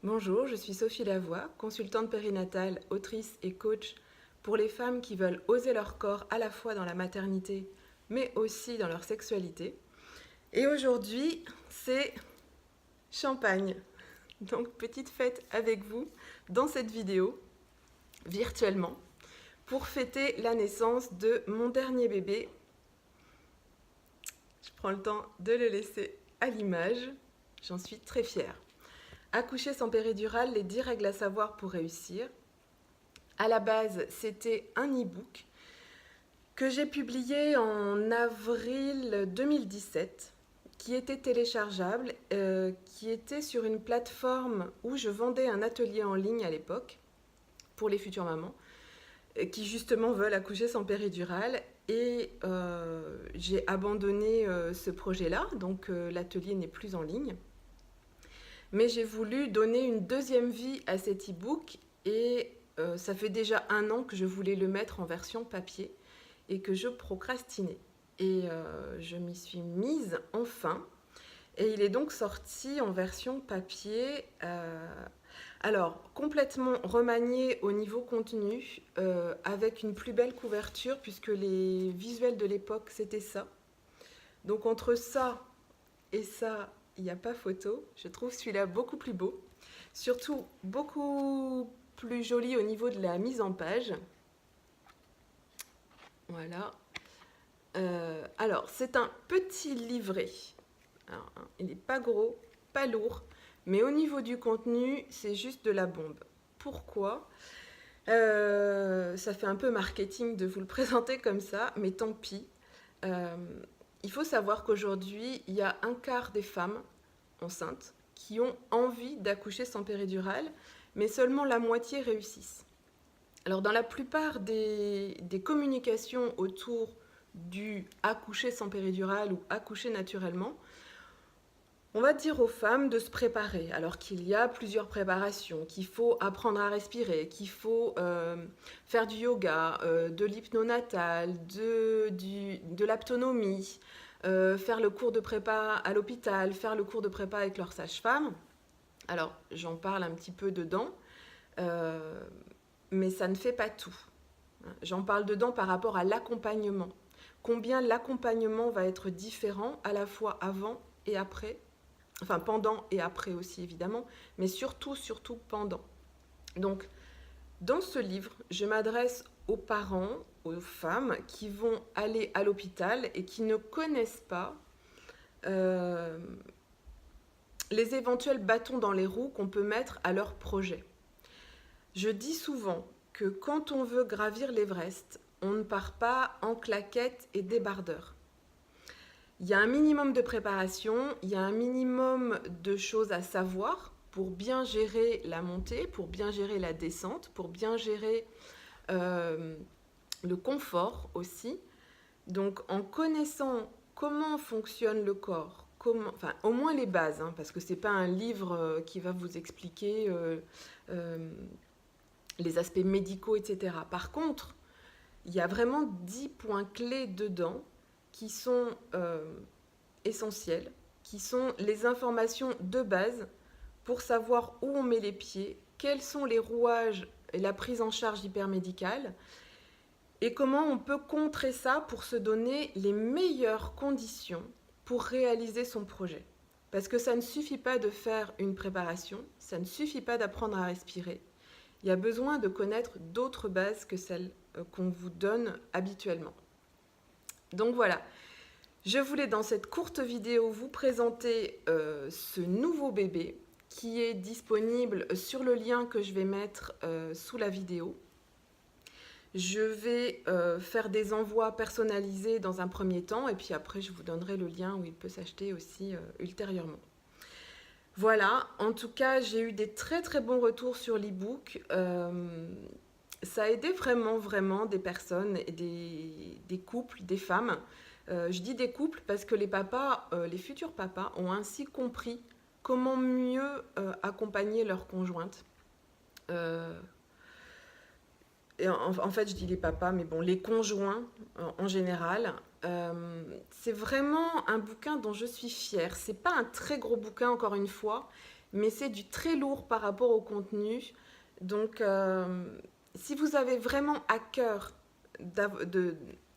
Bonjour, je suis Sophie Lavoie, consultante périnatale, autrice et coach pour les femmes qui veulent oser leur corps à la fois dans la maternité, mais aussi dans leur sexualité. Et aujourd'hui, c'est champagne. Donc, petite fête avec vous dans cette vidéo, virtuellement, pour fêter la naissance de mon dernier bébé. Je prends le temps de le laisser à l'image. J'en suis très fière. Accoucher sans péridurale, les 10 règles à savoir pour réussir. À la base, c'était un e-book que j'ai publié en avril 2017, qui était téléchargeable, qui était sur une plateforme où je vendais un atelier en ligne à l'époque pour les futures mamans qui justement veulent accoucher sans péridurale. Et j'ai abandonné ce projet-là, donc l'atelier n'est plus en ligne. Mais j'ai voulu donner une deuxième vie à cet e-book et ça fait déjà 1 an que je voulais le mettre en version papier et que je procrastinais. Et je m'y suis mise enfin. Et il est donc sorti en version papier. Alors, complètement remanié au niveau contenu, avec une plus belle couverture, puisque les visuels de l'époque, c'était ça. Donc entre ça et ça, il n'y a pas photo. Je trouve celui-là beaucoup plus beau. Surtout beaucoup plus joli au niveau de la mise en page. Voilà. Alors, c'est un petit livret. Alors, il n'est pas gros, pas lourd, mais au niveau du contenu, c'est juste de la bombe. Pourquoi Ça fait un peu marketing de vous le présenter comme ça, mais tant pis. Il faut savoir qu'aujourd'hui, il y a 1/4 des femmes enceintes qui ont envie d'accoucher sans péridurale, mais seulement la moitié réussissent. Alors dans la plupart des communications autour du accoucher sans péridurale ou accoucher naturellement, on va dire aux femmes de se préparer, alors qu'il y a plusieurs préparations, qu'il faut apprendre à respirer, qu'il faut faire du yoga, de l'hypnonatal, de l'aptonomie, faire le cours de prépa à l'hôpital, faire le cours de prépa avec leur sage-femme. Alors, j'en parle un petit peu dedans, mais ça ne fait pas tout. J'en parle dedans par rapport à l'accompagnement. Combien l'accompagnement va être différent à la fois avant et après, enfin pendant et après aussi évidemment, mais surtout pendant. Donc, dans ce livre, je m'adresse aux parents, aux femmes qui vont aller à l'hôpital et qui ne connaissent pas euh, les éventuels bâtons dans les roues qu'on peut mettre à leur projet. Je dis souvent que quand on veut gravir l'Everest, on ne part pas en claquettes et débardeur. Il y a un minimum de préparation, il y a un minimum de choses à savoir pour bien gérer la montée, pour bien gérer la descente, pour bien gérer le confort aussi. Donc en connaissant comment fonctionne le corps, enfin au moins les bases, hein, parce que c'est pas un livre qui va vous expliquer les aspects médicaux, etc. Par contre, il y a vraiment 10 points clés dedans qui sont essentiels, qui sont les informations de base pour savoir où on met les pieds, quels sont les rouages et la prise en charge hypermédicale, et comment on peut contrer ça pour se donner les meilleures conditions pour réaliser son projet. Parce que ça ne suffit pas de faire une préparation, ça ne suffit pas d'apprendre à respirer. Il y a besoin de connaître d'autres bases que celles qu'on vous donne habituellement. Donc voilà, je voulais dans cette courte vidéo vous présenter ce nouveau bébé qui est disponible sur le lien que je vais mettre sous la vidéo. Je vais faire des envois personnalisés dans un premier temps et puis après je vous donnerai le lien où il peut s'acheter aussi ultérieurement. Voilà, en tout cas j'ai eu des très très bons retours sur l'e-book. Ça a aidé vraiment des personnes, et des couples, des femmes. Je dis des couples parce que les papas, les futurs papas ont ainsi compris comment mieux accompagner leur conjointe. Et en fait, je dis les papas, mais bon, les conjoints en général. C'est vraiment un bouquin dont je suis fière. C'est pas un très gros bouquin, encore une fois, mais c'est du très lourd par rapport au contenu. Donc, si vous avez vraiment à cœur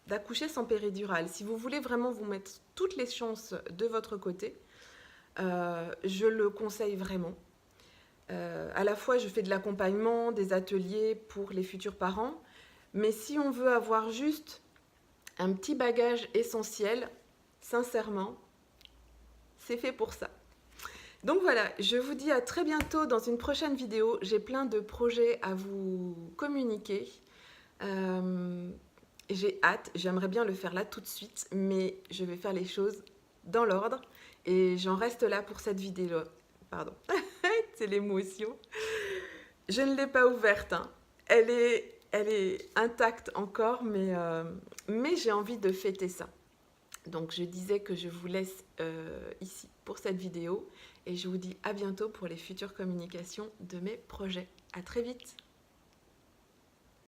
d'accoucher sans péridurale, si vous voulez vraiment vous mettre toutes les chances de votre côté, je le conseille vraiment. À la fois, je fais de l'accompagnement, des ateliers pour les futurs parents, mais si on veut avoir juste un petit bagage essentiel, sincèrement, c'est fait pour ça. Donc voilà, je vous dis à très bientôt dans une prochaine vidéo. J'ai plein de projets à vous communiquer. J'ai hâte, j'aimerais bien le faire là tout de suite, mais je vais faire les choses dans l'ordre. Et j'en reste là pour cette vidéo. Pardon, c'est l'émotion. Je ne l'ai pas ouverte, hein. Elle est intacte encore, mais j'ai envie de fêter ça. Donc je disais que je vous laisse ici pour cette vidéo et je vous dis à bientôt pour les futures communications de mes projets. À très vite!